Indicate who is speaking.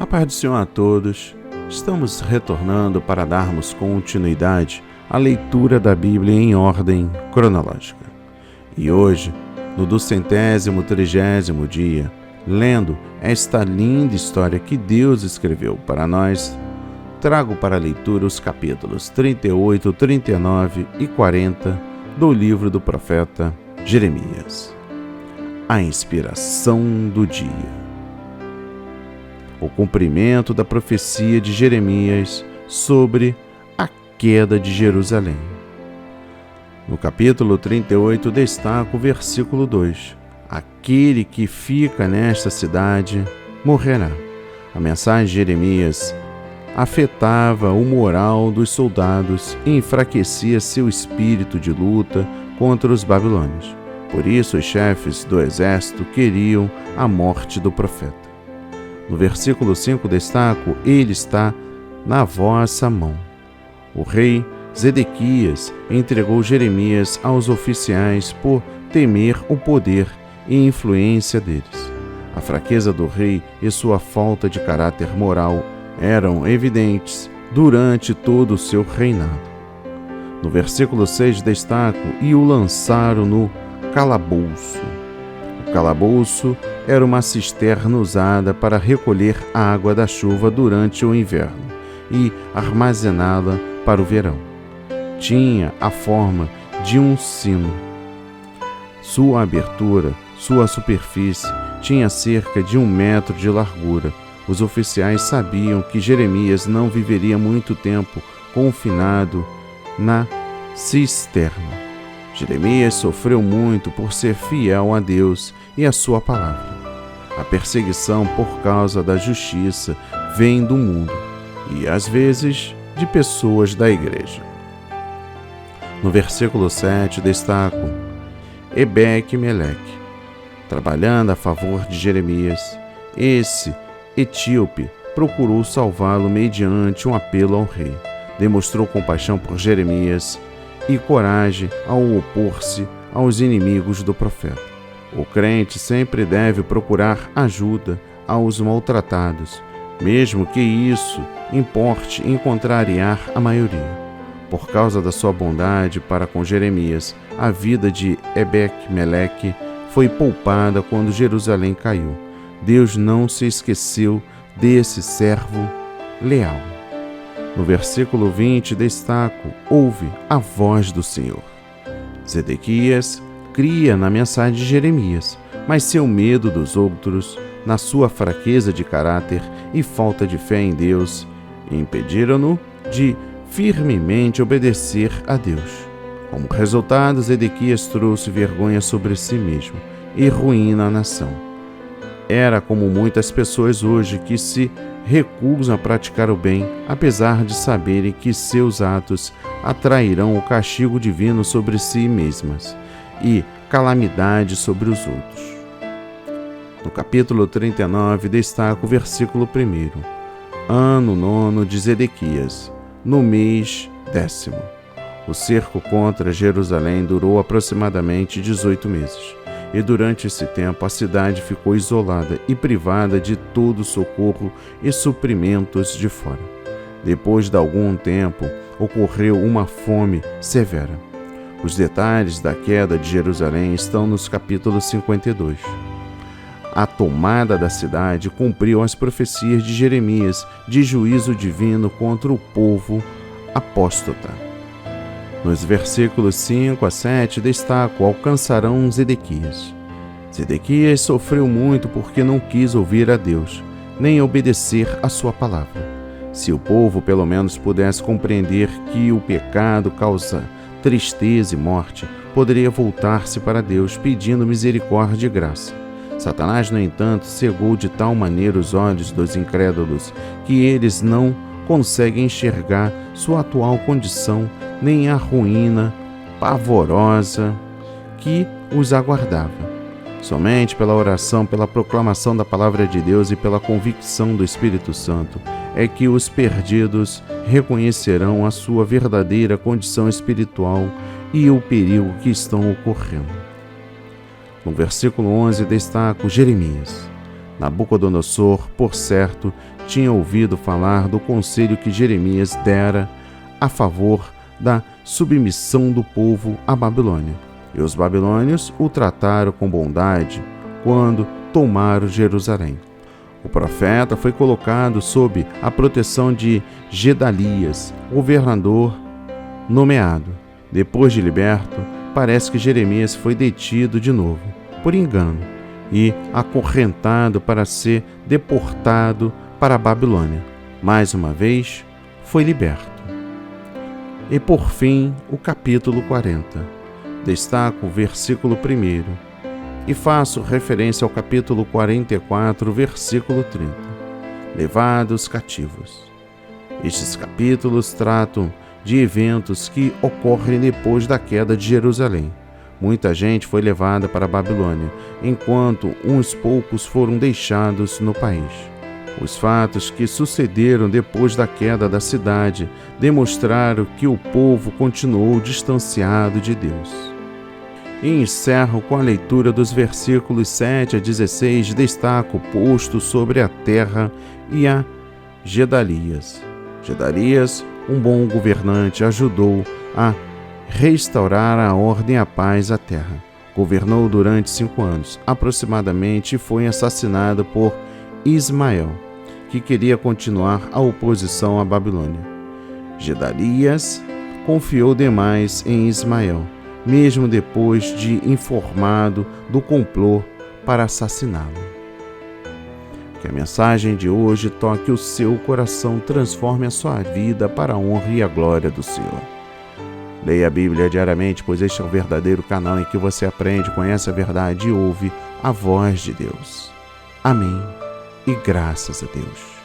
Speaker 1: A paz do Senhor a todos. Estamos retornando para darmos continuidade à leitura da Bíblia em ordem cronológica. E hoje, no 230º dia, lendo esta linda história que Deus escreveu para nós, trago para a leitura os capítulos 38, 39 e 40 do livro do profeta Jeremias. A inspiração do dia. O cumprimento da profecia de Jeremias sobre a queda de Jerusalém. No capítulo 38 destaca o versículo 2. Aquele que fica nesta cidade morrerá. A mensagem de Jeremias afetava o moral dos soldados e enfraquecia seu espírito de luta contra os babilônios. Por isso, os chefes do exército queriam a morte do profeta. No versículo 5 destaco, ele está na vossa mão. O rei Zedequias entregou Jeremias aos oficiais por temer o poder e influência deles. A fraqueza do rei e sua falta de caráter moral eram evidentes durante todo o seu reinado. No versículo 6 destaco, e o lançaram no calabouço. O calabouço era uma cisterna usada para recolher a água da chuva durante o inverno e armazená-la para o verão. Tinha a forma de um sino. Sua abertura, sua superfície, tinha cerca de 1 metro de largura. Os oficiais sabiam que Jeremias não viveria muito tempo confinado na cisterna. Jeremias sofreu muito por ser fiel a Deus e a sua palavra. A perseguição por causa da justiça vem do mundo e, às vezes, de pessoas da igreja. No versículo 7 destaco Ebeque-Meleque, trabalhando a favor de Jeremias. Esse etíope procurou salvá-lo mediante um apelo ao rei. Demonstrou compaixão por Jeremias e coragem ao opor-se aos inimigos do profeta. O crente sempre deve procurar ajuda aos maltratados, mesmo que isso importe em contrariar a maioria. Por causa da sua bondade para com Jeremias, a vida de Ebeque-Meleque foi poupada quando Jerusalém caiu. Deus não se esqueceu desse servo leal. No versículo 20 destaco, ouve a voz do Senhor. Zedequias cria na mensagem de Jeremias, mas seu medo dos outros, na sua fraqueza de caráter e falta de fé em Deus, impediram-no de firmemente obedecer a Deus. Como resultado, Zedequias trouxe vergonha sobre si mesmo e ruína à nação. Era como muitas pessoas hoje que se recusam a praticar o bem, apesar de saberem que seus atos atrairão o castigo divino sobre si mesmas e calamidade sobre os outros. No capítulo 39, destaca o versículo 1. Ano 9 de Zedequias, no mês 10º. O cerco contra Jerusalém durou aproximadamente 18 meses. E durante esse tempo a cidade ficou isolada e privada de todo socorro e suprimentos de fora. Depois de algum tempo, ocorreu uma fome severa. Os detalhes da queda de Jerusalém estão nos capítulos 52. A tomada da cidade cumpriu as profecias de Jeremias de juízo divino contra o povo apóstata. Nos versículos 5 a 7 destaco, alcançarão Zedequias. Zedequias sofreu muito porque não quis ouvir a Deus, nem obedecer a sua palavra. Se o povo pelo menos pudesse compreender que o pecado causa tristeza e morte, poderia voltar-se para Deus pedindo misericórdia e graça. Satanás, no entanto, cegou de tal maneira os olhos dos incrédulos que eles não conseguem enxergar sua atual condição nem a ruína pavorosa que os aguardava. Somente pela oração, pela proclamação da palavra de Deus e pela convicção do Espírito Santo é que os perdidos reconhecerão a sua verdadeira condição espiritual e o perigo que estão ocorrendo. No versículo 11 destaco Jeremias. Nabucodonosor, por certo, tinha ouvido falar do conselho que Jeremias dera a favor da submissão do povo à Babilônia, e os babilônios o trataram com bondade quando tomaram Jerusalém. O profeta foi colocado sob a proteção de Gedalias, governador nomeado. Depois de liberto, parece que Jeremias foi detido de novo, por engano, e acorrentado para ser deportado para a Babilônia. Mais uma vez, foi liberto. E por fim, o capítulo 40. Destaco o versículo 1 e faço referência ao capítulo 44, versículo 30. Levados cativos. Estes capítulos tratam de eventos que ocorrem depois da queda de Jerusalém. Muita gente foi levada para a Babilônia, enquanto uns poucos foram deixados no país. Os fatos que sucederam depois da queda da cidade demonstraram que o povo continuou distanciado de Deus. E encerro com a leitura dos versículos 7 a 16, destaco o posto sobre a terra e a Gedalias. Gedalias, um bom governante, ajudou a restaurar a ordem e a paz à terra. Governou durante 5 anos, aproximadamente, e foi assassinado por Ismael, que queria continuar a oposição à Babilônia. Gedalias confiou demais em Ismael, mesmo depois de informado do complô para assassiná-lo. Que a mensagem de hoje toque o seu coração, transforme a sua vida para a honra e a glória do Senhor. Leia a Bíblia diariamente, pois este é o verdadeiro canal em que você aprende, conhece a verdade e ouve a voz de Deus. Amém. E graças a Deus.